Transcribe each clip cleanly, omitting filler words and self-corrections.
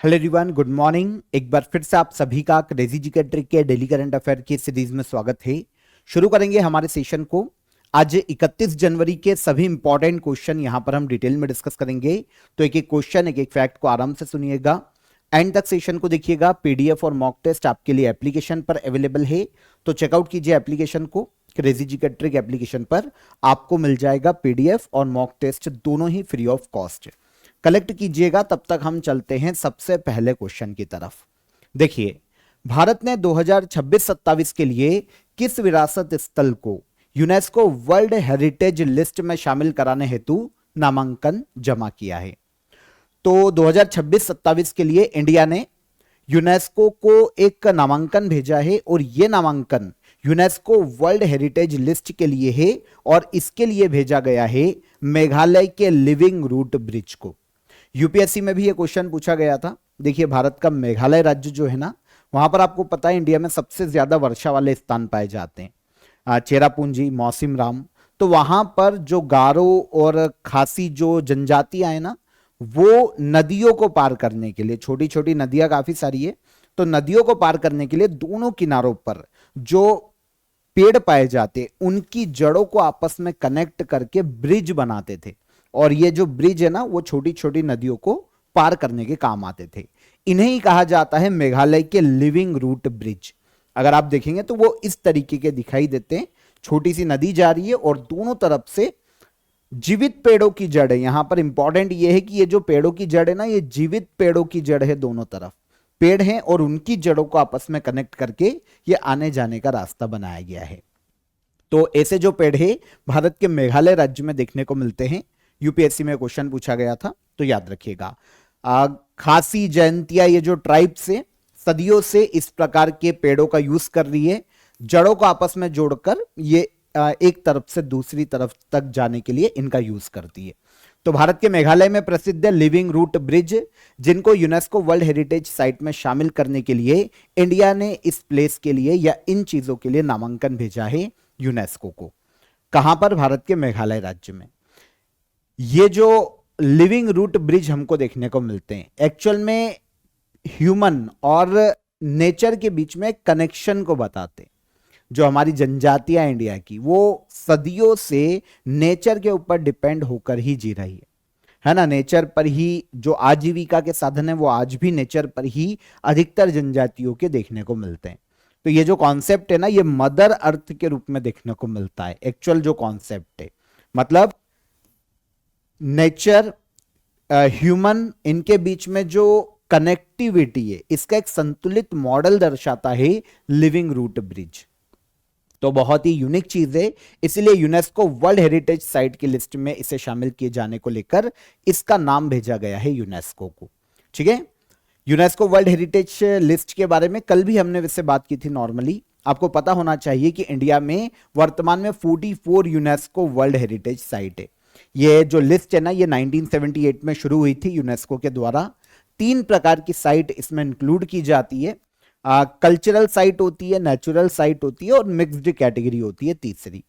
Hello everyone, good morning. एक बार फिर से आप सभी का क्रेजी जी के ट्रिक के डेली करंट अफेयर की सीरीज में स्वागत है। शुरू करेंगे हमारे सेशन को। आज 31 जनवरी के सभी इंपॉर्टेंट क्वेश्चन यहां पर हम डिटेल में डिस्कस करेंगे। तो एक एक क्वेश्चन, एक एक फैक्ट को आराम से सुनिएगा, एंड तक सेशन को देखिएगा। पीडीएफ और मॉक टेस्ट आपके लिए एप्लीकेशन पर अवेलेबल है, तो चेकआउट कीजिए एप्लीकेशन को। क्रेजी जी के ट्रिक एप्लीकेशन पर आपको मिल जाएगा पीडीएफ और मॉक टेस्ट दोनों ही फ्री ऑफ कॉस्ट। कलेक्ट कीजिएगा। तब तक हम चलते हैं सबसे पहले क्वेश्चन की तरफ। देखिए, भारत ने 2026-27 के लिए किस विरासत स्थल को यूनेस्को वर्ल्ड हेरिटेज लिस्ट में शामिल कराने हेतु नामांकन जमा किया है? तो 2026-27 के लिए इंडिया ने यूनेस्को को एक नामांकन भेजा है, और यह नामांकन यूनेस्को वर्ल्ड हेरिटेज लिस्ट के लिए है, और इसके लिए भेजा गया है मेघालय के लिविंग रूट ब्रिज को। यूपीएससी में भी ये क्वेश्चन पूछा गया था। देखिए, भारत का मेघालय राज्य जो है ना, वहां पर आपको पता है इंडिया में सबसे ज्यादा वर्षा वाले स्थान पाए जाते हैं, चेरापूंजी, मौसिम राम। तो वहां पर जो गारो और खासी जो जनजातियां हैं ना, वो नदियों को पार करने के लिए, छोटी छोटी नदियां काफी सारी है, तो नदियों को पार करने के लिए दोनों किनारों पर जो पेड़ पाए जाते, उनकी जड़ों को आपस में कनेक्ट करके ब्रिज बनाते थे। और ये जो ब्रिज है ना, वो छोटी छोटी नदियों को पार करने के काम आते थे। इन्हें ही कहा जाता है मेघालय के लिविंग रूट ब्रिज। अगर आप देखेंगे तो वो इस तरीके के दिखाई देते हैं। छोटी सी नदी जा रही है और दोनों तरफ से जीवित पेड़ों की जड़ है। यहां पर इंपॉर्टेंट ये है कि ये जो पेड़ों की जड़ है ना, ये जीवित पेड़ों की जड़ है। दोनों तरफ पेड़ हैं और उनकी जड़ों को आपस में कनेक्ट करके ये आने जाने का रास्ता बनाया गया है। तो ऐसे जो पेड़ है भारत के मेघालय राज्य में देखने को मिलते हैं। यूपीएससी में क्वेश्चन पूछा गया था, तो याद रखिएगा। खासी, जयंतिया, ये जो ट्राइब्स है सदियों से इस प्रकार के पेड़ों का यूज कर रही है, जड़ों को आपस में जोड़कर ये एक तरफ से दूसरी तरफ तक जाने के लिए इनका यूज करती है। तो भारत के मेघालय में प्रसिद्ध लिविंग रूट ब्रिज, जिनको यूनेस्को वर्ल्ड हेरिटेज साइट में शामिल करने के लिए इंडिया ने इस प्लेस के लिए या इन चीजों के लिए नामांकन भेजा है यूनेस्को को। कहां पर? भारत के मेघालय राज्य में। ये जो लिविंग रूट ब्रिज हमको देखने को मिलते हैं, एक्चुअल में ह्यूमन और नेचर के बीच में कनेक्शन को बताते हैं। जो हमारी जनजातियां इंडिया की, वो सदियों से नेचर के ऊपर डिपेंड होकर ही जी रही है ना। नेचर पर ही जो आजीविका के साधन है, वो आज भी नेचर पर ही अधिकतर जनजातियों के देखने को मिलते हैं। तो ये जो कॉन्सेप्ट है ना, ये मदर अर्थ के रूप में देखने को मिलता है। एक्चुअल जो कॉन्सेप्ट है, मतलब नेचर, ह्यूमन, इनके बीच में जो कनेक्टिविटी है, इसका एक संतुलित मॉडल दर्शाता है लिविंग रूट ब्रिज। तो बहुत ही यूनिक चीज है, इसलिए यूनेस्को वर्ल्ड हेरिटेज साइट की लिस्ट में इसे शामिल किए जाने को लेकर इसका नाम भेजा गया है यूनेस्को को। ठीक है, यूनेस्को वर्ल्ड हेरिटेज लिस्ट के बारे में कल भी हमने इससे बात की थी। नॉर्मली आपको पता होना चाहिए कि इंडिया में वर्तमान में 44 यूनेस्को वर्ल्ड हेरिटेज साइट है। ये जो लिस्ट है ना, ये 1978 में शुरू हुई थी यूनेस्को के द्वारा। 3 प्रकार की साइट इसमें इंक्लूड की जाती है। कल्चरल साइट होती है, नेचुरल साइट होती है, और मिक्स्ड कैटेगरी होती है तीसरी।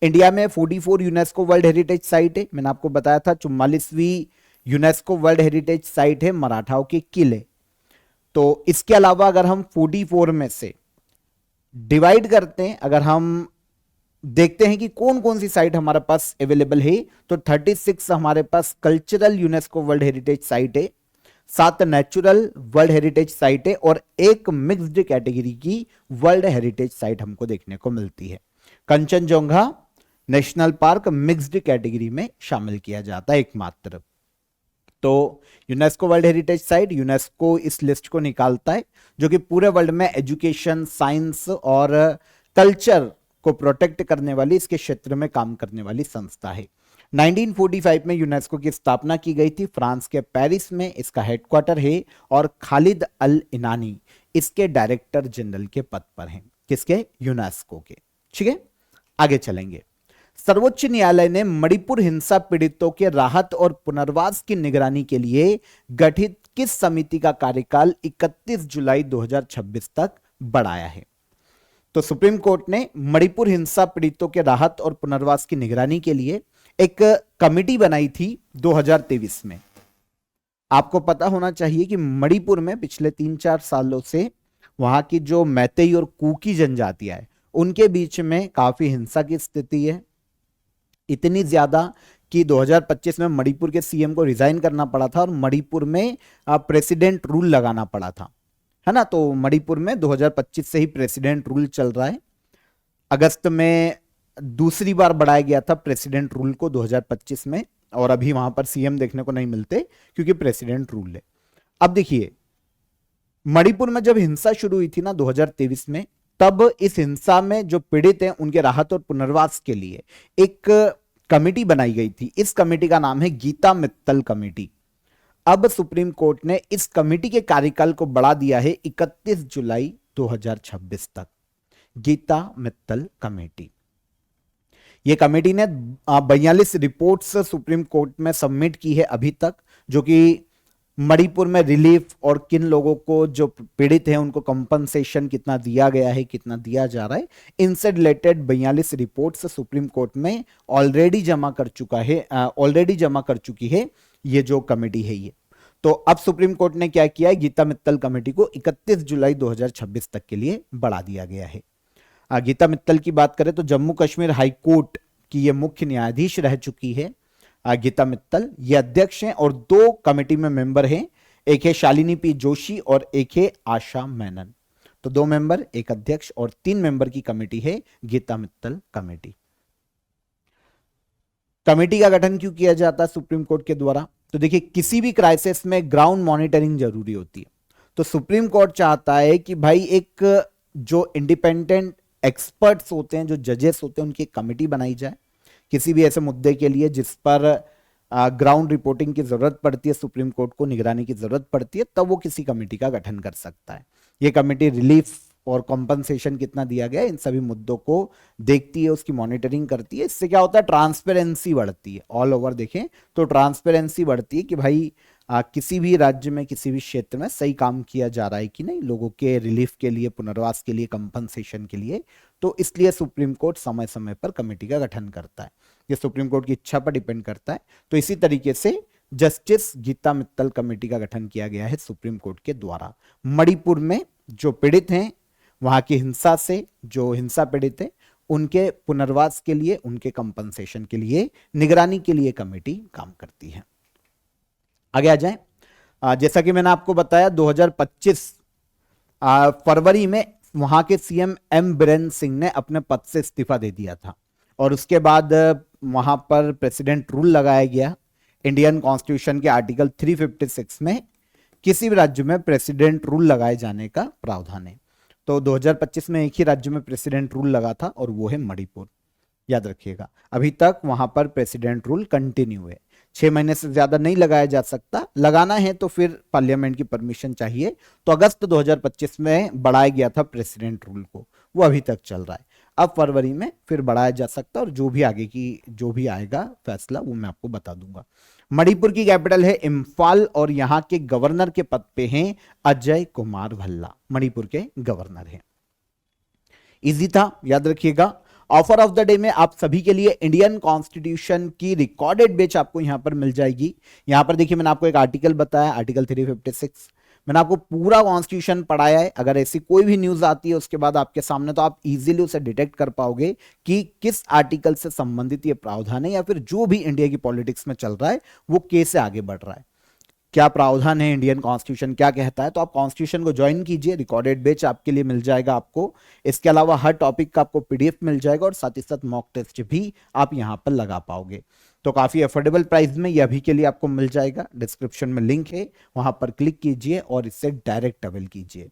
इंडिया में 44 यूनेस्को वर्ल्ड हेरिटेज साइट है। मैंने आपको बताया था 44वीं यूनेस्को वर्ल्ड हेरिटेज साइट है मराठाओं के किले। तो इसके अलावा अगर हम 44 में से डिवाइड करते हैं, अगर हम देखते हैं कि कौन कौन सी साइट हमारे पास अवेलेबल है, तो 36 हमारे पास cultural UNESCO world heritage site है, 7 नेचुरल वर्ल्ड हेरिटेज साइट है, और एक मिक्स्ड कैटेगरी की वर्ल्ड हेरिटेज साइट हमको देखने को मिलती है। Kanchenjunga national park mixed category में शामिल किया जाता है एकमात्र। तो UNESCO world heritage site, UNESCO इस लिस्ट को निकालता है, जो कि पूरे वर्ल्ड में एजुकेशन, साइंस और कल्चर को प्रोटेक्ट करने वाली, इसके क्षेत्र में काम करने वाली संस्था है। 1945 में यूनेस्को की स्थापना की गई थी, फ्रांस के पेरिस में इसका हेडक्वार्टर है, और खालिद अल इनानी इसके डायरेक्टर जनरल के पद पर हैं। किसके? यूनेस्को के। ठीक है, आगे चलेंगे। सर्वोच्च न्यायालय ने मणिपुर हिंसा पीड़ितों के राहत और पुनर्वास की निगरानी के लिए गठित किस समिति का कार्यकाल 31 जुलाई 2026 तक बढ़ाया है? तो सुप्रीम कोर्ट ने मणिपुर हिंसा पीड़ितों के राहत और पुनर्वास की निगरानी के लिए एक कमेटी बनाई थी 2023 में। आपको पता होना चाहिए कि मणिपुर में पिछले 3-4 सालों से वहां की जो मैतेई और कुकी जनजातियां है उनके बीच में काफी हिंसा की स्थिति है, इतनी ज्यादा कि 2025 में मणिपुर के सीएम को रिजाइन करना पड़ा था और मणिपुर में प्रेसिडेंट रूल लगाना पड़ा था, है ना। तो मणिपुर में 2025 से ही प्रेसिडेंट रूल चल रहा है। अगस्त में दूसरी बार बढ़ाया गया था प्रेसिडेंट रूल को 2025 में, और अभी वहां पर सीएम देखने को नहीं मिलते क्योंकि प्रेसिडेंट रूल है। अब देखिए, मणिपुर में जब हिंसा शुरू हुई थी ना 2023 में, तब इस हिंसा में जो पीड़ित हैं उनके राहत और पुनर्वास के लिए एक कमेटी बनाई गई थी। इस कमेटी का नाम है गीता मित्तल कमेटी। अब सुप्रीम कोर्ट ने इस कमेटी के कार्यकाल को बढ़ा दिया है 31 जुलाई 2026 तक। गीता मित्तल कमेटी, ये कमेटी ने 42 रिपोर्ट्स सुप्रीम कोर्ट में सबमिट की है अभी तक, जो कि मणिपुर में रिलीफ और किन लोगों को जो पीड़ित हैं उनको कंपनसेशन कितना दिया गया है, कितना दिया जा रहा है, इनसे रिलेटेड 42 रिपोर्ट्स सुप्रीम कोर्ट में ऑलरेडी जमा कर चुकी है ये जो कमेटी है ये। तो अब सुप्रीम कोर्ट ने क्या किया है, गीता मित्तल कमेटी को 31 जुलाई 2026 तक के लिए बढ़ा दिया गया है। गीता मित्तल की बात करें तो जम्मू कश्मीर हाई कोर्ट की ये मुख्य न्यायाधीश रह चुकी है गीता मित्तल। ये अध्यक्ष हैं और 2 कमेटी में मेंबर हैं, एक है शालिनी पी जोशी और एक है आशा मेनन। तो 2 मेंबर, एक अध्यक्ष और 3 मेंबर की कमेटी है गीता मित्तल कमेटी। कमेटी का गठन क्यों किया जाता है सुप्रीम कोर्ट के द्वारा? तो देखिए, किसी भी क्राइसिस में ग्राउंड मॉनिटरिंग जरूरी होती है। तो सुप्रीम कोर्ट चाहता है कि भाई एक जो इंडिपेंडेंट एक्सपर्ट्स होते हैं, जो जजेस होते हैं, उनकी कमेटी बनाई जाए किसी भी ऐसे मुद्दे के लिए जिस पर ग्राउंड रिपोर्टिंग की जरूरत पड़ती है, सुप्रीम कोर्ट को निगरानी की जरूरत पड़ती है, तब वो किसी कमेटी का गठन कर सकता है। ये कमेटी रिलीफ और कॉम्पनसेशन कितना दिया गया, इन सभी मुद्दों को देखती है, उसकी मॉनिटरिंग करती है। इससे क्या होता है, ट्रांसपेरेंसी बढ़ती है। ऑल ओवर देखें तो ट्रांसपेरेंसी बढ़ती है कि भाई किसी भी राज्य में, किसी भी क्षेत्र में सही काम किया जा रहा है कि नहीं, लोगों के रिलीफ के लिए, पुनर्वास के लिए, कंपनसेशन के लिए। तो इसलिए सुप्रीम कोर्ट समय समय पर कमेटी का गठन करता है। ये सुप्रीम कोर्ट की इच्छा पर डिपेंड करता है। तो इसी तरीके से जस्टिस गीता मित्तल कमेटी का गठन किया गया है सुप्रीम कोर्ट के द्वारा। मणिपुर में जो पीड़ित हैं, वहां की हिंसा से जो हिंसा पीड़ित है, उनके पुनर्वास के लिए, उनके कंपनसेशन के लिए, निगरानी के लिए कमेटी काम करती है। आगे आ जाए। जैसा कि मैंने आपको बताया 2025 फरवरी में वहां के सीएम एम बीरेन सिंह ने अपने पद से इस्तीफा दे दिया था और उसके बाद वहां पर प्रेसिडेंट रूल लगाया गया। इंडियन कॉन्स्टिट्यूशन के आर्टिकल 356 में किसी भी राज्य में प्रेसिडेंट रूल लगाए जाने का प्रावधान है। तो 2025 में एक ही राज्य में प्रेसिडेंट रूल लगा था और वो है मणिपुर। याद रखिएगा, अभी तक वहां पर प्रेसिडेंट रूल कंटिन्यू है। 6 महीने से ज्यादा नहीं लगाया जा सकता, लगाना है तो फिर पार्लियामेंट की परमिशन चाहिए। तो अगस्त 2025 में बढ़ाया गया था प्रेसिडेंट रूल को, वो अभी तक चल रहा है। अब फरवरी में फिर बढ़ाया जा सकता है और जो भी आगे की जो भी आएगा फैसला वो मैं आपको बता दूंगा। मणिपुर की कैपिटल है इम्फाल और यहां के गवर्नर के पद पे हैं अजय कुमार भल्ला, मणिपुर के गवर्नर हैं। इजी था, याद रखिएगा। ऑफर ऑफ द डे में आप सभी के लिए इंडियन कॉन्स्टिट्यूशन की रिकॉर्डेड बेच आपको यहां पर मिल जाएगी। यहां पर देखिए, मैंने आपको एक आर्टिकल बताया, आर्टिकल 356, मैंने आपको पूरा कॉन्स्टिट्यूशन पढ़ाया है। अगर ऐसी कोई भी न्यूज आती है उसके बाद आपके सामने, तो आप इजीली उसे डिटेक्ट कर पाओगे कि किस आर्टिकल से संबंधित ये प्रावधान है या फिर जो भी इंडिया की पॉलिटिक्स में चल रहा है वो कैसे आगे बढ़ रहा है, क्या प्रावधान है, इंडियन कॉन्स्टिट्यूशन क्या कहता है। तो आप कॉन्स्टिट्यूशन को ज्वाइन कीजिए, रिकॉर्डेड बैच आपके लिए मिल जाएगा आपको। इसके अलावा हर टॉपिक का आपको पीडीएफ मिल जाएगा और साथ ही साथ मॉक टेस्ट भी आप यहां पर लगा पाओगे। तो काफी अफोर्डेबल प्राइस में ये अभी के लिए आपको मिल जाएगा। डिस्क्रिप्शन में लिंक है, वहां पर क्लिक कीजिए और इससे डायरेक्ट अवेल कीजिए।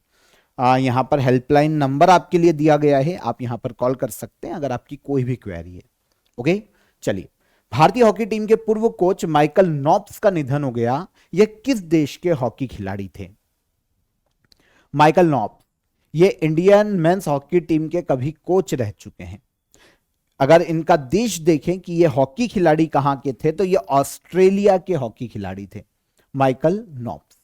यहां पर हेल्पलाइन नंबर आपके लिए दिया गया है, आप यहां पर कॉल कर सकते हैं अगर आपकी कोई भी क्वेरी है। ओके, चलिए। भारतीय हॉकी टीम के पूर्व कोच माइकल नॉप्स का निधन हो गया। यह किस देश के हॉकी खिलाड़ी थे? माइकल नॉप्स ये इंडियन मेंस हॉकी टीम के कभी कोच रह चुके हैं। अगर इनका देश देखें कि ये हॉकी खिलाड़ी कहां के थे, तो ये ऑस्ट्रेलिया के हॉकी खिलाड़ी थे, माइकल नॉप्स।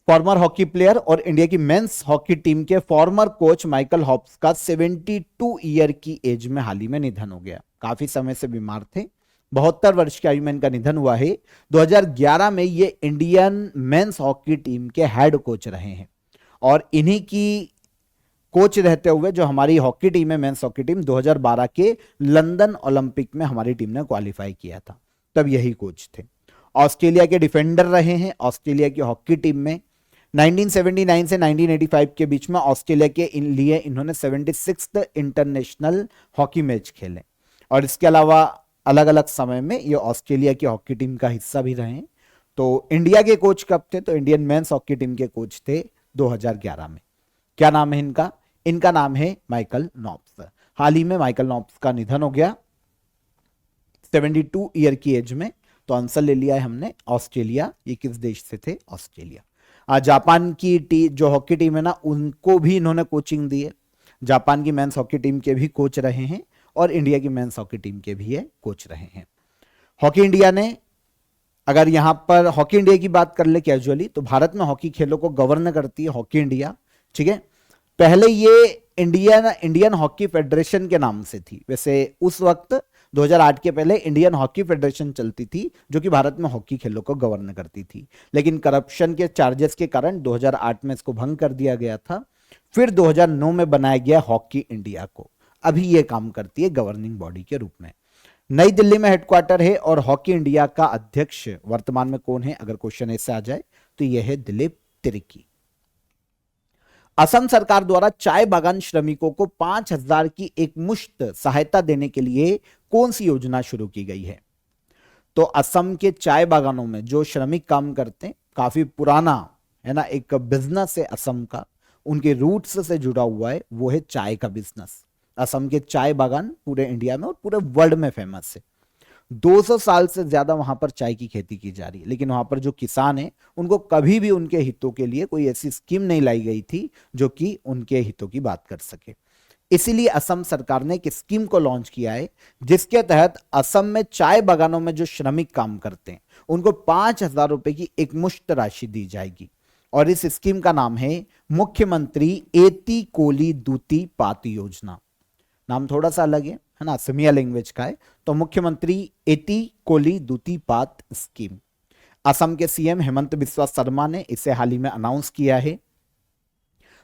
फॉर्मर हॉकी प्लेयर और इंडिया की मेंस हॉकी टीम के फॉर्मर कोच माइकल हॉप्स का 72 ईयर की एज में हाल ही में निधन हो गया। काफी समय से बीमार थे 72 वर्ष की आयु में इनका निधन हुआ है। 2011 में ये इंडियन मेंस हॉकी टीम के हेड कोच रहे हैं और इन्हीं की कोच रहते हुए जो हमारी हॉकी टीम है, मेंस हॉकी टीम, 2012 के लंदन ओलंपिक में हमारी टीम ने क्वालिफाई किया था, तब यही कोच थे। ऑस्ट्रेलिया के डिफेंडर रहे हैं ऑस्ट्रेलिया की हॉकी टीम में। 1979 से 1985 के बीच में ऑस्ट्रेलिया के लिए इन्होंने 76th इंटरनेशनल हॉकी मैच खेले और इसके अलावा अलग अलग समय में ये ऑस्ट्रेलिया की हॉकी टीम का हिस्सा भी रहे। तो इंडिया के कोच कब थे? तो इंडियन मेंस हॉकी टीम के कोच थे 2011 में। क्या नाम है इनका? इनका नाम है माइकल नॉब्स। हाल ही में माइकल नॉब्स का निधन हो गया 72 ईयर की एज में। तो आंसर ले लिया है हमने ऑस्ट्रेलिया। ये किस देश से थे? ऑस्ट्रेलिया। जापान की जो हॉकी टीम है ना, उनको भी इन्होंने कोचिंग दी है। जापान की मेंस हॉकी टीम के भी कोच रहे हैं और इंडिया की मेंस हॉकी टीम के भी ये कोच रहे हैं। हॉकी इंडिया ने, अगर यहां पर हॉकी इंडिया की बात कर ले कैजुअली, तो भारत में हॉकी खेलों को गवर्न करती है हॉकी इंडिया। ठीक है, पहले ये इंडियन हॉकी फेडरेशन के नाम से थी। वैसे उस वक्त 2008 के पहले इंडियन हॉकी फेडरेशन चलती थी जो कि भारत में हॉकी खेलों को गवर्न करती थी, लेकिन करप्शन के चार्जेस के कारण 2008 में इसको भंग कर दिया गया था। फिर 2009 में बनाया गया हॉकी इंडिया को। अभी ये काम करती है गवर्निंग बॉडी के रूप में। नई दिल्ली में हेडक्वार्टर है और हॉकी इंडिया का अध्यक्ष वर्तमान में कौन है? अगर क्वेश्चन ऐसे आ जाए तो यह है दिलीप तिर्की। असम सरकार द्वारा चाय बागान श्रमिकों को 5,000 की एक मुश्त सहायता देने के लिए कौन सी योजना शुरू की गई है? तो असम के चाय बागानों में जो श्रमिक काम करते हैं, काफी पुराना है ना एक बिजनेस है असम का, उनके रूट्स से जुड़ा हुआ है, वो है चाय का बिजनेस। असम के चाय बागान पूरे इंडिया में और पूरे वर्ल्ड में फेमस है। 200 साल से ज्यादा वहां पर चाय की खेती की जा रही है, लेकिन वहां पर जो किसान हैं उनको कभी भी उनके हितों के लिए कोई ऐसी स्कीम नहीं लाई गई थी जो कि उनके हितों की बात कर सके। इसीलिए असम सरकार ने एक स्कीम को लॉन्च किया है जिसके तहत असम में चाय बागानों में जो श्रमिक काम करते हैं उनको 5,000 रुपए की एक मुश्त राशि दी जाएगी और इस स्कीम का नाम है मुख्यमंत्री एती कोली दूती पात योजना। नाम थोड़ा सा अलग है ना, असमिया लैंग्वेज का है। तो मुख्यमंत्री एती कोली दूती पात स्कीम। असम के सीएम हेमंत बिस्वा शर्मा ने इसे हाल ही में अनाउंस किया है।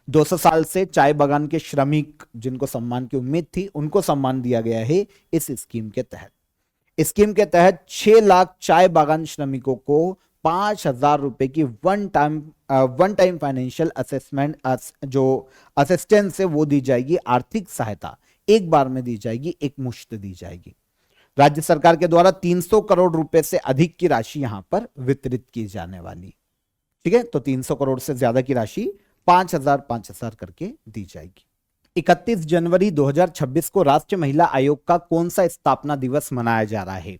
200 साल से चाय बागान के श्रमिक जिनको सम्मान की उम्मीद थी उनको सम्मान दिया गया है इस स्कीम के तहत। स्कीम के तहत 6 लाख चाय बागान श्रमिकों को 5,000 रुपए की वन टाइम फाइनेंशियल असेसमेंट जो असिस्टेंस है वो दी जाएगी। आर्थिक सहायता एक बार में दी जाएगी, एक मुश्त दी जाएगी। राज्य सरकार के द्वारा 300 करोड़ रुपए से अधिक की राशि यहां पर वितरित की जाने वाली। ठीक है, तो 300 करोड़ से ज्यादा की राशि 5,000 करके दी जाएगी। 31 जनवरी 2026 को राष्ट्रीय महिला आयोग का कौन सा स्थापना दिवस मनाया जा रहा है?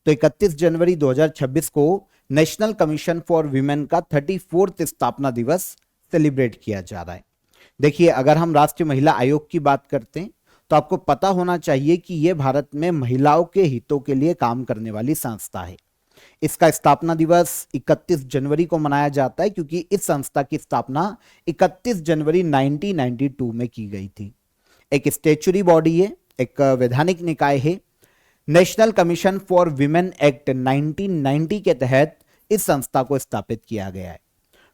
तो 31 जनवरी 2026 को नेशनल कमीशन फॉर वीमेन का 34th स्थापना दिवस सेलिब्रेट किया जा रहा है। देखिए, अगर हम राष्ट्रीय महिला आयोग की बात करते हैं तो आपको पता होना चाहिए कि यह भारत में महिलाओं के हितों के लिए काम करने वाली संस्था है। इसका स्थापना दिवस 31 जनवरी को मनाया जाता है क्योंकि इस संस्था की स्थापना 31 जनवरी 1992 में की गई थी। एक स्टैच्यूटरी बॉडी है, एक वैधानिक निकाय है। National commission for women act 1990 के तहत इस संस्था को स्थापित किया गया है।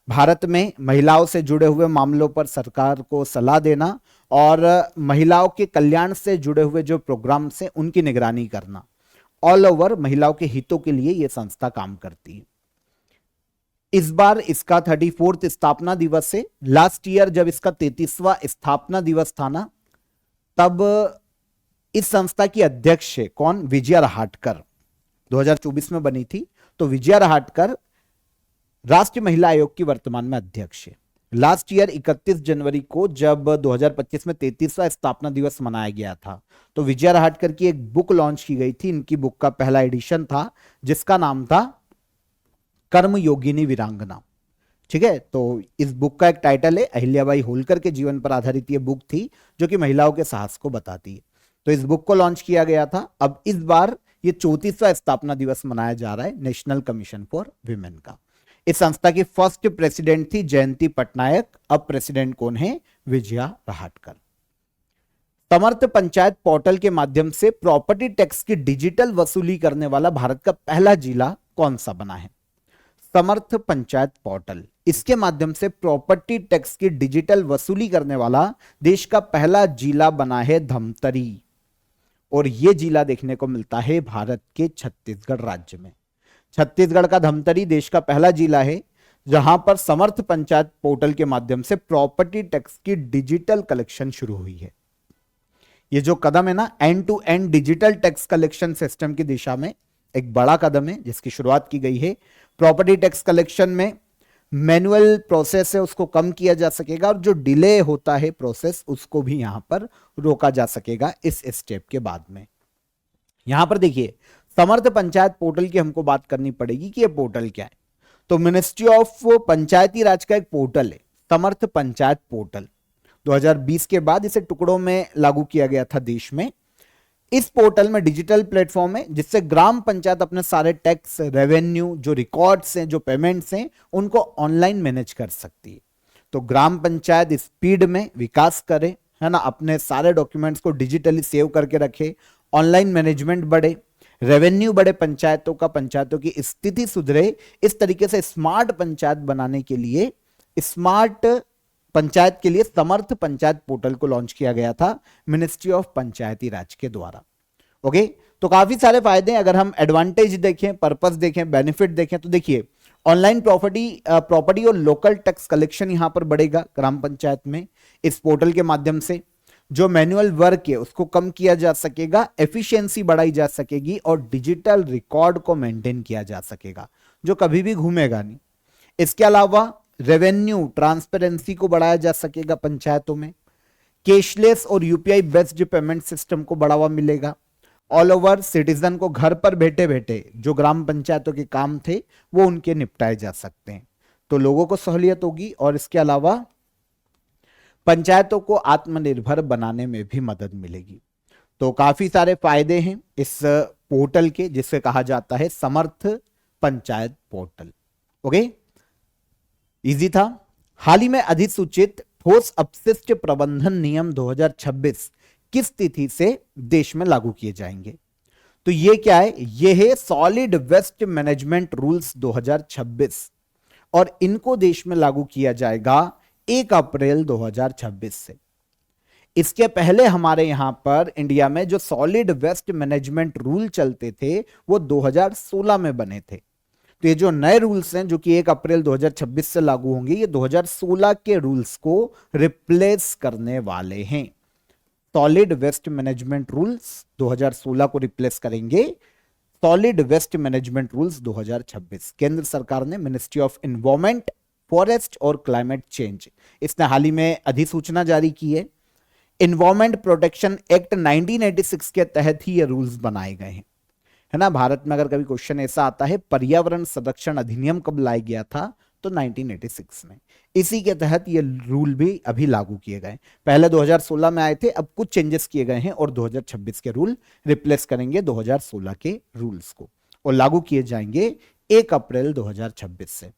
भारत में महिलाओं से जुड़े हुए मामलों पर सरकार को सलाह देना और महिलाओं के कल्याण से जुड़े हुए जो प्रोग्राम्स हैं उनकी निगरानी करना, ऑल ओवर महिलाओं के हितों के लिए यह संस्था काम करती है। इस बार इसका 34th स्थापना दिवस है। लास्ट ईयर जब इसका 33वां स्थापना दिवस था ना, तब इस संस्था की अध्यक्ष है कौन? विजया रहाटकर। 2024 में बनी थी। तो विजया रहाटकर राष्ट्रीय महिला आयोग की वर्तमान में अध्यक्ष है। लास्ट ईयर 31 जनवरी को जब 2025 में 33वां स्थापना दिवस मनाया गया था तो विजया रहाटकर की एक बुक लॉन्च की गई थी। इनकी बुक का पहला एडिशन था जिसका नाम था कर्मयोगिनी वीरांगना। ठीक है, तो इस बुक का एक टाइटल है अहिल्याबाई होलकर के जीवन पर आधारित ये बुक थी जो कि महिलाओं के साहस को बताती है। तो इस बुक को लॉन्च किया गया था। अब इस बार ये 34वां स्थापना दिवस मनाया जा रहा है नेशनल कमीशन फॉर विमेन का। इस संस्था की फर्स्ट प्रेसिडेंट थी जयंती पटनायक। अब प्रेसिडेंट कौन है? विजया रहाटकर। समर्थ पंचायत पोर्टल के माध्यम से प्रॉपर्टी टैक्स की डिजिटल वसूली करने वाला भारत का पहला जिला कौन सा बना है? समर्थ पंचायत पोर्टल, इसके माध्यम से प्रॉपर्टी टैक्स की डिजिटल वसूली करने वाला देश का पहला जिला बना है धमतरी, और यह जिला देखने को मिलता है भारत के छत्तीसगढ़ राज्य में। छत्तीसगढ़ का धमतरी देश का पहला जिला है जहां पर समर्थ पंचायत पोर्टल के माध्यम से प्रॉपर्टी टैक्स की डिजिटल कलेक्शन शुरू हुई है। ये जो कदम है ना, end to end digital tax collection system की दिशा में एक बड़ा कदम है जिसकी शुरुआत की गई है। प्रॉपर्टी टैक्स कलेक्शन में मैनुअल प्रोसेस है उसको कम किया जा सकेगा, और जो डिले होता है प्रोसेस उसको भी यहां पर रोका जा सकेगा इस स्टेप के बाद में। यहां पर देखिए, समर्थ पंचायत पोर्टल की हमको बात करनी पड़ेगी कि ये पोर्टल क्या है। तो मिनिस्ट्री ऑफ पंचायती राज का एक पोर्टल है समर्थ पंचायत पोर्टल। 2020 के बाद इसे टुकड़ों में लागू किया गया था देश में। इस पोर्टल में डिजिटल प्लेटफॉर्म है जिससे ग्राम पंचायत अपने सारे टैक्स, रेवेन्यू, जो रिकॉर्ड्स हैं, जो पेमेंट्स हैं, उनको ऑनलाइन मैनेज कर सकती है। तो ग्राम पंचायत स्पीड में विकास करे, है ना, अपने सारे डॉक्यूमेंट्स को डिजिटली सेव करके रखे, ऑनलाइन मैनेजमेंट बढ़े, रेवेन्यू बढ़े पंचायतों का, पंचायतों की स्थिति सुधरे। इस तरीके से स्मार्ट पंचायत बनाने के लिए, स्मार्ट पंचायत के लिए समर्थ पंचायत पोर्टल को लॉन्च किया गया था मिनिस्ट्री ऑफ पंचायती राज के द्वारा। ओके, तो काफी सारे फायदे हैं। अगर हम एडवांटेज देखें, पर्पस देखें, बेनिफिट देखें, तो देखिए, ऑनलाइन प्रॉपर्टी और लोकल टैक्स कलेक्शन यहां पर बढ़ेगा ग्राम पंचायत में। इस पोर्टल के माध्यम से जो मैनुअल वर्क है उसको कम किया जा सकेगा, एफिशिएंसी बढ़ाई जा सकेगी, और डिजिटल रिकॉर्ड को मेंटेन किया जा सकेगा जो कभी भी घूमेगा नहीं। इसके अलावा रेवेन्यू ट्रांसपेरेंसी को बढ़ाया जा सकेगा पंचायतों में। कैशलेस और यूपीआई बेस्ड पेमेंट सिस्टम को बढ़ावा मिलेगा। ऑल ओवर सिटीजन को घर पर बैठे बैठे जो ग्राम पंचायतों के काम थे वो उनके निपटाए जा सकते हैं, तो लोगों को सहूलियत होगी, और इसके अलावा पंचायतों को आत्मनिर्भर बनाने में भी मदद मिलेगी। तो काफी सारे फायदे हैं इस पोर्टल के, जिसे कहा जाता है समर्थ पंचायत पोर्टल। ओके, इजी था। हाल ही में अधिसूचित ठोस अपशिष्ट प्रबंधन नियम 2026 किस तिथि से देश में लागू किए जाएंगे? तो ये क्या है? ये है सॉलिड वेस्ट मैनेजमेंट रूल्स 2026, और इनको देश में लागू किया जाएगा 1 अप्रैल 2026 से। इसके पहले हमारे यहां पर इंडिया में जो सॉलिड वेस्ट मैनेजमेंट रूल चलते थे वो 2016 में बने थे। तो ये जो नए रूल्स हैं जो कि 1 अप्रैल 2026 से लागू होंगे, ये 2016 के रूल्स को रिप्लेस करने वाले हैं। सॉलिड वेस्ट मैनेजमेंट रूल्स 2016 को रिप्लेस करेंगे सॉलिड वेस्ट मैनेजमेंट रूल्स 2026। केंद्र सरकार ने मिनिस्ट्री ऑफ एनवायरमेंट, फॉरेस्ट और क्लाइमेट चेंज, इसने हाल ही में अधिसूचना जारी की है। एनवायरमेंट प्रोटेक्शन एक्ट 1986 के तहत ही ये रूल्स बनाए गए हैं, है ना। भारत में अगर कभी क्वेश्चन ऐसा आता है पर्यावरण संरक्षण अधिनियम कब लाया गया था, तो 1986 में। इसी के तहत ये रूल भी अभी लागू किए गए। पहले 2016 में आए थे, अब कुछ चेंजेस किए गए हैं और 2026 के रूल रिप्लेस करेंगे 2016 के रूल्स को, और लागू किए जाएंगे 1 अप्रैल 2026 से।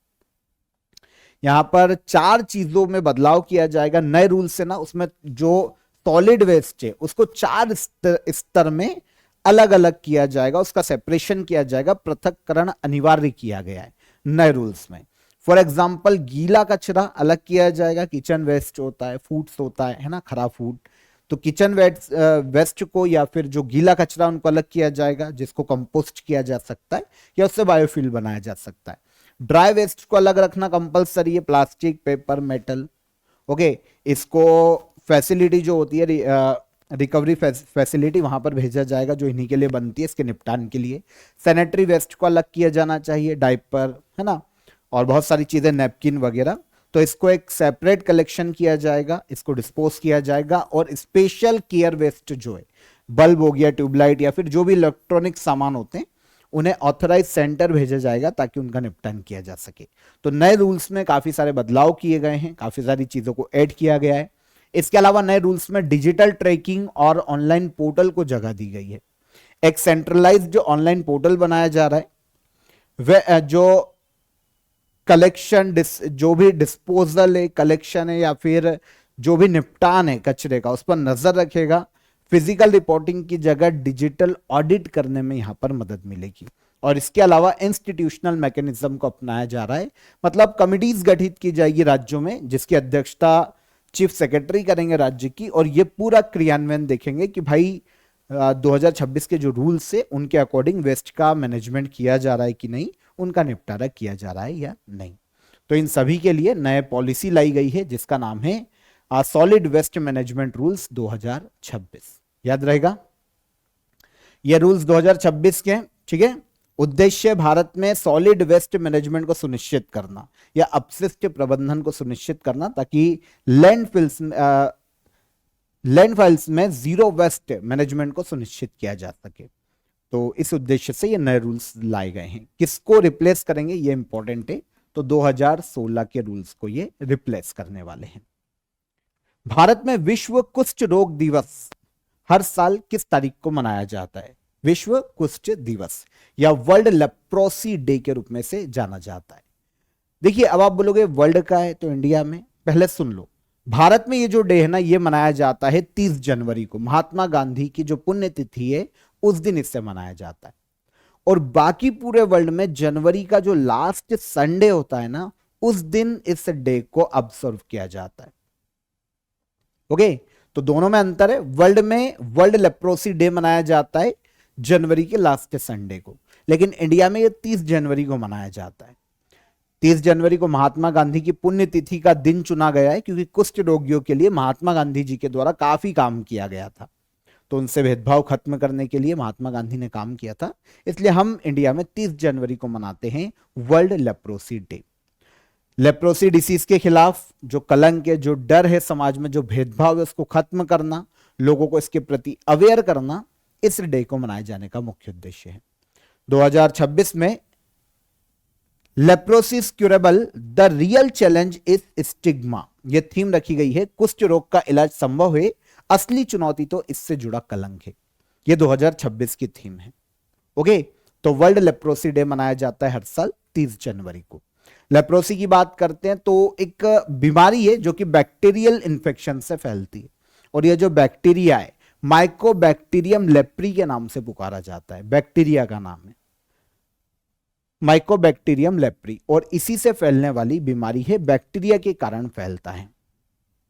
यहां पर 4 चीजों में बदलाव किया जाएगा नए रूल से ना। उसमें जो सॉलिड वेस्ट है उसको 4 स्तर में अलग अलग किया जाएगा, उसका सेपरेशन किया जाएगा, पृथक्करण अनिवार्य किया गया है नए रूल्स में। फॉर एग्जाम्पल, गीला कचरा अलग किया जाएगा, किचन वेस्ट होता है, फूड्स होता है ना, खराब फूड, तो किचन वेस्ट को या फिर जो गीला कचरा उनको अलग किया जाएगा, जिसको कंपोस्ट किया जा सकता है या उससे बायोफ्यूल बनाया जा सकता है। ड्राई वेस्ट को अलग रखना कंपलसरी है, प्लास्टिक, पेपर, मेटल। ओके, इसको फैसिलिटी जो होती है रिकवरी फैसिलिटी वहां पर भेजा जाएगा जो इन्हीं के लिए बनती है, इसके निपटान के लिए। सैनिटरी वेस्ट को अलग किया जाना चाहिए, डायपर, है ना, और बहुत सारी चीजें, नैपकिन वगैरह, तो इसको एक सेपरेट कलेक्शन किया जाएगा, इसको डिस्पोज किया जाएगा। और स्पेशल केयर वेस्ट जो है, बल्ब हो गया, ट्यूबलाइट या फिर जो भी इलेक्ट्रॉनिक सामान होते हैं, उन्हें ऑथराइज सेंटर भेजा जाएगा ताकि उनका निपटान किया जा सके। तो नए रूल्स में काफी सारे बदलाव किए गए हैं, काफी सारी चीजों को ऐड किया गया है। इसके अलावा नए रूल्स में डिजिटल ट्रैकिंग और ऑनलाइन पोर्टल को जगह दी गई है। एक सेंट्रलाइज्ड जो ऑनलाइन पोर्टल बनाया जा रहा है, वह जो कलेक्शन, जो भी डिस्पोजल है, कलेक्शन है या फिर जो भी निपटान है कचरे का, उस पर नजर रखेगा, फिजिकल रिपोर्टिंग की जगह डिजिटल ऑडिट करने में यहां पर मदद मिलेगी। और इसके अलावा इंस्टीट्यूशनल मैकेनिज्म को अपनाया जा रहा है, मतलब कमिटीज गठित की जाएगी राज्यों में, जिसकी अध्यक्षता चीफ सेक्रेटरी करेंगे राज्य की, और ये पूरा क्रियान्वयन देखेंगे कि भाई 2026 के जो रूल्स है उनके अकॉर्डिंग वेस्ट का मैनेजमेंट किया जा रहा है कि नहीं, उनका निपटारा किया जा रहा है या नहीं। तो इन सभी के लिए नए पॉलिसी लाई गई है जिसका नाम है सॉलिड वेस्ट मैनेजमेंट रूल्स 2026। याद रहेगा, ये रूल्स 2026 के, ठीक है। उद्देश्य भारत में सॉलिड वेस्ट मैनेजमेंट को सुनिश्चित करना या अपशिष्ट प्रबंधन को सुनिश्चित करना, ताकि लैंडफिल्स में जीरो वेस्ट मैनेजमेंट को सुनिश्चित किया जा सके। तो इस उद्देश्य से ये नए रूल्स लाए गए हैं। किसको रिप्लेस करेंगे ये इंपॉर्टेंट है, तो 2016 के रूल्स को ये रिप्लेस करने वाले हैं। भारत में विश्व कुष्ठ रोग दिवस हर साल किस तारीख को मनाया जाता है? विश्व कुष्ठ दिवस या वर्ल्ड लेप्रोसी डे के रूप में से जाना जाता है। देखिए, अब आप बोलोगे वर्ल्ड का है तो इंडिया में, पहले सुन लो। भारत में ये जो डे है ना, ये मनाया जाता है 30 जनवरी को, महात्मा गांधी की जो पुण्यतिथि है उस दिन इससे मनाया जाता है। और बाकी पूरे वर्ल्ड में जनवरी का जो लास्ट संडे होता है ना, उस दिन इस डे को ऑब्जर्व किया जाता है। ओके, तो दोनों में अंतर है। वर्ल्ड में वर्ल्ड लेप्रोसी डे मनाया जाता है जनवरी के लास्ट संडे को, लेकिन इंडिया में ये 30 जनवरी को मनाया जाता है। 30 जनवरी को महात्मा गांधी की पुण्यतिथि का दिन चुना गया है, क्योंकि कुष्ठ रोगियों के लिए महात्मा गांधी जी के द्वारा काफी काम किया गया था, तो उनसे भेदभाव खत्म करने के लिए महात्मा गांधी ने काम किया था। इसलिए हम इंडिया में 30 जनवरी को मनाते हैं world leprosy day. Leprosy disease के खिलाफ जो कलंक है, जो डर है समाज में, जो भेदभाव है, उसको खत्म करना, लोगों को इसके प्रति अवेयर करना, इस डे को मनाए जाने का मुख्य उद्देश्य है। 2026 में leprosy curable the real challenge is stigma, यह थीम रखी गई है। कुष्ठ रोग का इलाज संभव है, असली चुनौती तो इससे जुड़ा कलंक है। यह 2026 की थीम है। ओके, तो वर्ल्ड लेप्रोसी डे मनाया जाता है हर साल 30 जनवरी को। लेप्रोसी की बात करते हैं तो एक बीमारी है जो कि बैक्टीरियल इन्फेक्शन से फैलती है, और यह जो बैक्टीरिया है माइकोबैक्टीरियम लेप्री के नाम से पुकारा जाता है। बैक्टीरिया का नाम है माइकोबैक्टीरियम लेप्री, और इसी से फैलने वाली बीमारी है, बैक्टीरिया के कारण फैलता है।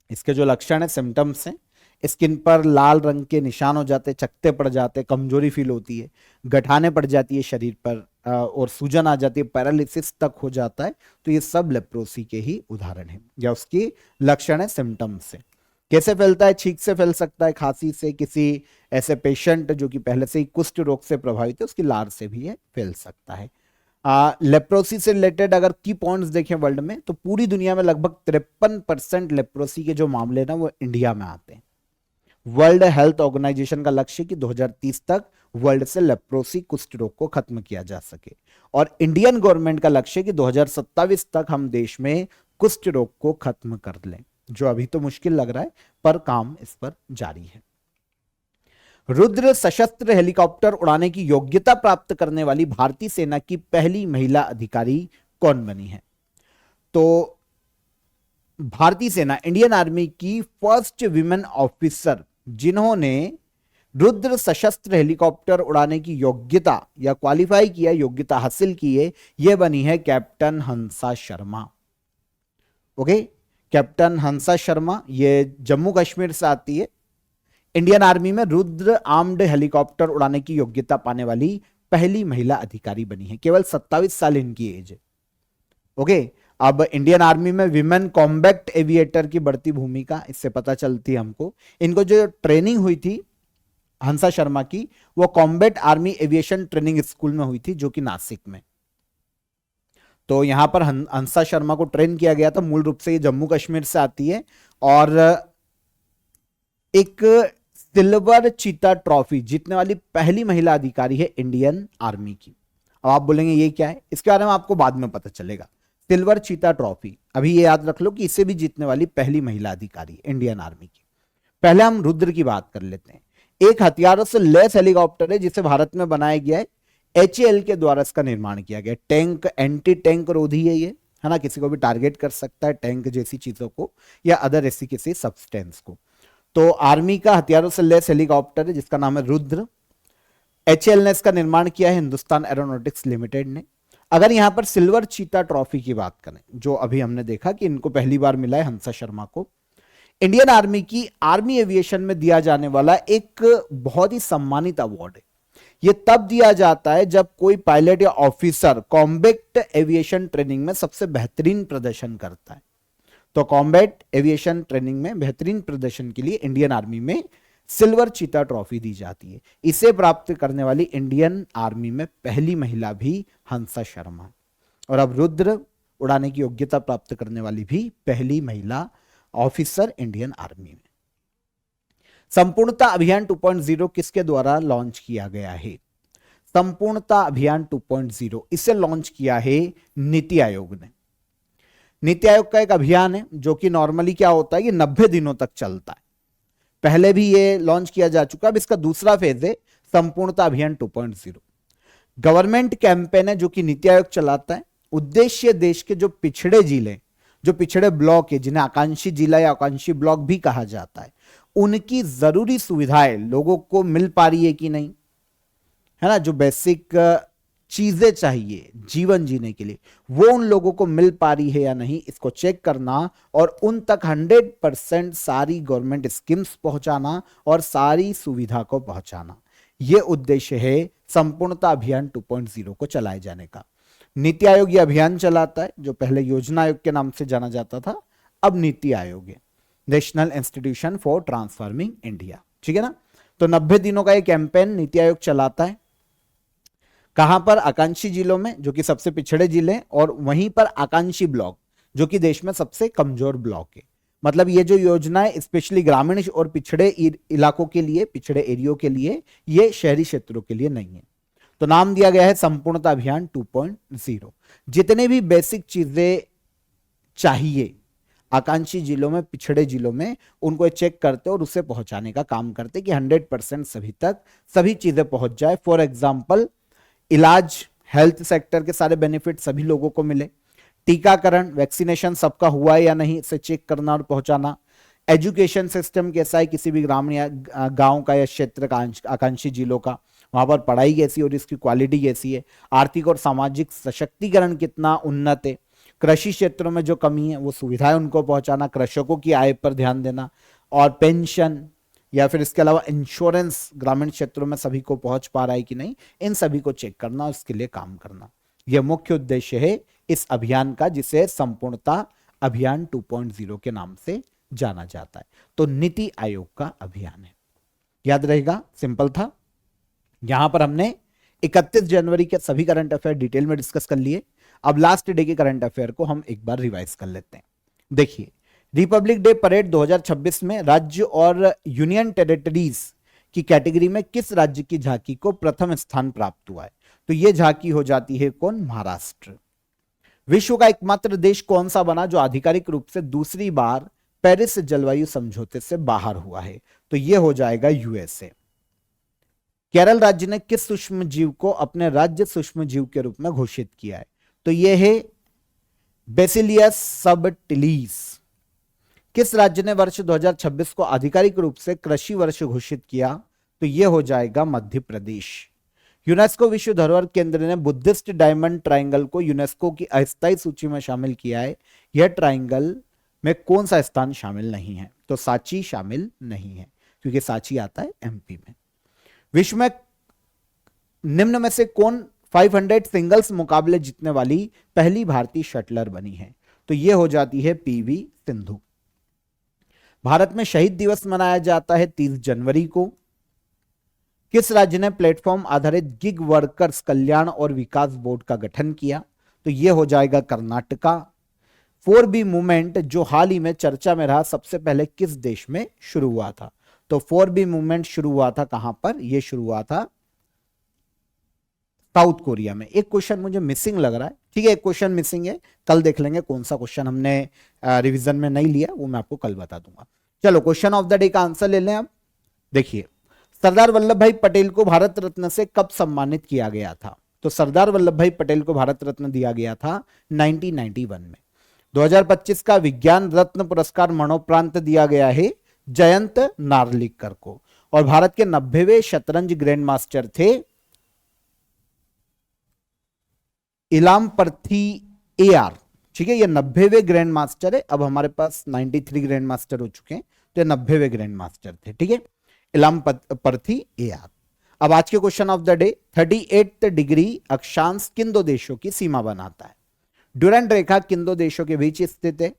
इसके जो लक्षण है, सिम्टम्स हैं, स्किन पर लाल रंग के निशान हो जाते, चकत्ते पड़ जाते, कमजोरी फील होती है, गठाने पड़ जाती है शरीर पर, और सूजन आ जाती है, पैरालिसिस तक हो जाता है। तो ये सब लेप्रोसी के ही उदाहरण है या उसकी लक्षण है, सिम्टम्स से। कैसे फैलता है? छींक से फैल सकता है, खांसी से, किसी ऐसे पेशेंट जो कि पहले से ही कुष्ठ रोग से प्रभावित है उसकी लार से भी ये फैल सकता है। लेप्रोसी से रिलेटेड अगर की पॉइंट्स देखें वर्ल्ड में, तो पूरी दुनिया में लगभग 53% लेप्रोसी के जो मामले ना वो इंडिया में आते हैं। वर्ल्ड हेल्थ ऑर्गेनाइजेशन का लक्ष्य कि 2030 तक वर्ल्ड से लेप्रोसी कुष्ठ रोग को खत्म किया जा सके, और इंडियन गवर्नमेंट का लक्ष्य कि 2027 तक हम देश में कुष्ठ रोग को खत्म कर लें, जो अभी तो मुश्किल लग रहा है पर काम इस पर जारी है। रुद्र सशस्त्र हेलीकॉप्टर उड़ाने की योग्यता प्राप्त करने वाली भारतीय सेना की पहली महिला अधिकारी कौन बनी है? तो भारतीय सेना, इंडियन आर्मी की फर्स्ट विमेन ऑफिसर जिन्होंने रुद्र सशस्त्र हेलीकॉप्टर उड़ाने की योग्यता या क्वालिफाई किया, योग्यता हासिल की है, यह बनी है कैप्टन हंसा शर्मा। ओके, कैप्टन हंसा शर्मा ये जम्मू कश्मीर से आती है। इंडियन आर्मी में रुद्र आर्म्ड हेलीकॉप्टर उड़ाने की योग्यता पाने वाली पहली महिला अधिकारी बनी है। केवल 27 साल इनकी एज है। ओके, अब इंडियन आर्मी में विमेन कॉम्बैट एविएटर की बढ़ती भूमिका इससे पता चलती है हमको। इनको जो ट्रेनिंग हुई थी हंसा शर्मा की, वो combat army aviation training school में हुई थी, जो कि नासिक में। तो यहां पर हंसा शर्मा को ट्रेन किया गया था। मूल रूप से ये जम्मू कश्मीर से आती है, और एक सिल्वर चीता ट्रॉफी जीतने वाली पहली महिला अधिकारी है इंडियन आर्मी की। अब आप बोलेंगे ये क्या है, इसके बारे में आपको बाद में पता चलेगा। सिल्वर चीता ट्रॉफी अभी ये याद रख लो कि इसे भी जीतने वाली पहली महिला अधिकारी इंडियन आर्मी की। पहले हम रुद्र की बात कर लेते हैं। एक हथियारों से लैस हेलीकॉप्टर है जिसे भारत में बनाया गया है। HAL के द्वारा इसका निर्माण किया गया। टैंक, एंटी टैंक रोधी है ये, है ना, किसी को भी टारगेट कर सकता है, टैंक जैसी चीजों को या अदर ऐसी किसी सब्सटेंस को। तो आर्मी का हथियारों से लैस हेलीकॉप्टर है जिसका नाम है रुद्र। HAL का निर्माण किया है हिंदुस्तान एरोनॉटिक्स लिमिटेड ने। अगर यहां पर सिल्वर चीता ट्रॉफी की बात करें, जो अभी हमने देखा कि इनको पहली बार मिला है हंसा शर्मा को, इंडियन आर्मी की आर्मी एविएशन में दिया जाने वाला एक बहुत ही सम्मानित अवार्ड है। यह तब दिया जाता है जब कोई पायलट या ऑफिसर कॉम्बैट एविएशन ट्रेनिंग में सबसे बेहतरीन प्रदर्शन करता है। तो कॉम्बैट एविएशन ट्रेनिंग में बेहतरीन प्रदर्शन के लिए इंडियन आर्मी में सिल्वर चीता ट्रॉफी दी जाती है। इसे प्राप्त करने वाली इंडियन आर्मी में पहली महिला भी हंसा शर्मा, और अब रुद्र उड़ाने की योग्यता प्राप्त करने वाली भी पहली महिला ऑफिसर इंडियन आर्मी में। संपूर्णता अभियान 2.0 किसके द्वारा लॉन्च किया गया है? संपूर्णता अभियान 2.0 इसे लॉन्च किया है नीति आयोग ने। नीति आयोग का एक अभियान है जो कि नॉर्मली क्या होता है कि 90 दिनों तक चलता है। पहले भी ये लॉन्च किया जा चुका है। अब इसका दूसरा फेज है संपूर्णता अभियान 2.0। गवर्नमेंट कैंपेन है जो कि नीति आयोग चलाता है। उद्देश्य देश के जो पिछड़े जिले, जो पिछड़े ब्लॉक है, जिन्हें आकांक्षी जिला या आकांक्षी ब्लॉक भी कहा जाता है, उनकी जरूरी सुविधाएं लोगों को मिल पा रही है कि नहीं, है ना, जो बेसिक चीजें चाहिए जीवन जीने के लिए, वो उन लोगों को मिल पा रही है या नहीं, इसको चेक करना और उन तक 100% सारी गवर्नमेंट स्कीम्स पहुंचाना और सारी सुविधा को पहुंचाना, यह उद्देश्य है संपूर्णता अभियान 2.0 को चलाए जाने का। नीति आयोग यह अभियान चलाता है, जो पहले योजना आयोग के नाम से जाना जाता था, अब नीति आयोग है, national institution for transforming India. ठीक है ना। तो 90 दिनों का यह कैंपेन नीति आयोग चलाता है। कहां पर? आकांक्षी जिलों में, जो कि सबसे पिछड़े जिले, और वहीं पर आकांक्षी ब्लॉक, जो कि देश में सबसे कमजोर ब्लॉक है। मतलब ये जो योजना है स्पेशली ग्रामीण और पिछड़े इलाकों के लिए, पिछड़े एरियो के लिए, ये शहरी क्षेत्रों के लिए नहीं है। तो नाम दिया गया है संपूर्णता अभियान 2.0। जितने भी बेसिक चीजें चाहिए आकांक्षी जिलों में, पिछड़े जिलों में, उनको चेक करते और उसे पहुंचाने का काम करते कि 100% सभी तक सभी चीजें पहुंच जाए। फॉर एग्जाम्पल इलाज, हेल्थ सेक्टर के सारे बेनिफिट सभी लोगों को मिले। टीकाकरण, वैक्सीनेशन सबका हुआ है या नहीं, इसे चेक करना और पहुंचाना। एजुकेशन सिस्टम कैसा है किसी भी ग्रामीण या गांव का या क्षेत्र का, आकांक्षी जिलों का, वहां पर पढ़ाई कैसी और इसकी क्वालिटी कैसी है। आर्थिक और सामाजिक सशक्तिकरण कितना उन्नत है। कृषि क्षेत्रों में जो कमी है वो सुविधाएं उनको पहुंचाना, कृषकों की आय पर ध्यान देना, और पेंशन या फिर इसके अलावा इंश्योरेंस ग्रामीण क्षेत्रों में सभी को पहुंच पा रहा है कि नहीं, इन सभी को चेक करना और इसके लिए काम करना। यह मुख्य उद्देश्य है इस अभियान का, जिसे संपूर्णता अभियान 2.0 के नाम से जाना जाता है। तो नीति आयोग का अभियान है, याद रहेगा, सिंपल था। यहां पर हमने 31 जनवरी के सभी करंट अफेयर डिटेल में डिस्कस कर लिए। अब लास्ट डे के करंट अफेयर को हम एक बार रिवाइज कर लेते हैं। देखिए, रिपब्लिक डे परेड 2026 में राज्य और यूनियन टेरिटरीज की कैटेगरी में किस राज्य की झांकी को प्रथम स्थान प्राप्त हुआ है? तो यह झांकी हो जाती है कौन? महाराष्ट्र। विश्व का एकमात्र देश कौन सा बना जो आधिकारिक रूप से दूसरी बार पेरिस जलवायु समझौते से बाहर हुआ है? तो यह हो जाएगा यूएसए। केरल राज्य ने किस सूक्ष्म जीव को अपने राज्य सूक्ष्म जीव के रूप में घोषित किया है? तो यह है बेसिलियस सबटिलिस। किस राज्य ने वर्ष 2026 को आधिकारिक रूप से कृषि वर्ष घोषित किया? तो यह हो जाएगा मध्य प्रदेश। यूनेस्को विश्व धरोहर केंद्र ने बुद्धिस्ट डायमंड ट्रायंगल को यूनेस्को की अस्थायी सूची में शामिल किया है। यह ट्रायंगल में कौन सा स्थान शामिल नहीं है? तो सांची शामिल नहीं है, क्योंकि सांची आता है एमपी में। विश्व में निम्न में से कौन 500 सिंगल्स मुकाबले जीतने वाली पहली भारतीय शटलर बनी है? तो यह हो जाती है पीवी सिंधु। भारत में शहीद दिवस मनाया जाता है 30 जनवरी को। किस राज्य ने प्लेटफॉर्म आधारित गिग वर्कर्स कल्याण और विकास बोर्ड का गठन किया? तो यह हो जाएगा कर्नाटका। 4B मूवमेंट जो हाल ही में चर्चा में रहा, सबसे पहले किस देश में शुरू हुआ था? तो 4B मूवमेंट शुरू हुआ था कहां पर? यह शुरू हुआ था साउथ कोरिया में। एक क्वेश्चन मुझे मिसिंग लग रहा है, ठीक है, एक क्वेश्चन मिसिंग है, कल देख लेंगे कौन सा क्वेश्चन हमने रिवीजन में नहीं लिया, वो मैं आपको कल बता दूंगा। चलो क्वेश्चन ऑफ द डे का आंसर ले लें अब। देखिए, सरदार वल्लभ भाई पटेल को भारत रत्न से कब सम्मानित किया गया था? तो सरदार वल्लभ भाई पटेल को भारत रत्न दिया गया था 1991 में। 2025 का विज्ञान रत्न पुरस्कार मरणोपरांत दिया गया है जयंत नार्लिकर को। और भारत के 90वें शतरंज ग्रैंड मास्टर थे इलाम पर्थी AR। ठीक है, ये 90वें ग्रैंड मास्टर है। अब हमारे पास 93 ग्रैंड मास्टर हो चुके हैं, तो ये 90वें ग्रैंड मास्टर थे। ठीक है, इलाम पर्थी AR। अब आज के question of the day, 38th degree अक्षांश किन दो देशों की सीमा बनाता है? ड्यूरेंट रेखा किन दो देशों के बीच स्थित है?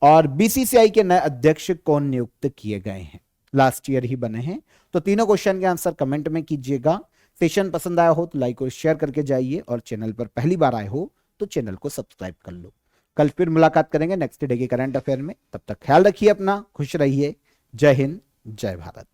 और BCCI के नए अध्यक्ष कौन नियुक्त किए गए हैं? लास्ट ईयर ही बने हैं। तो तीनों क्वेश्चन के आंसर कमेंट में कीजिएगा। सेशन पसंद आया हो तो लाइक और शेयर करके जाइए, और चैनल पर पहली बार आए हो तो चैनल को सब्सक्राइब कर लो। कल फिर मुलाकात करेंगे नेक्स्ट डे के करंट अफेयर में। तब तक ख्याल रखिए अपना, खुश रहिए। जय हिंद, जय भारत।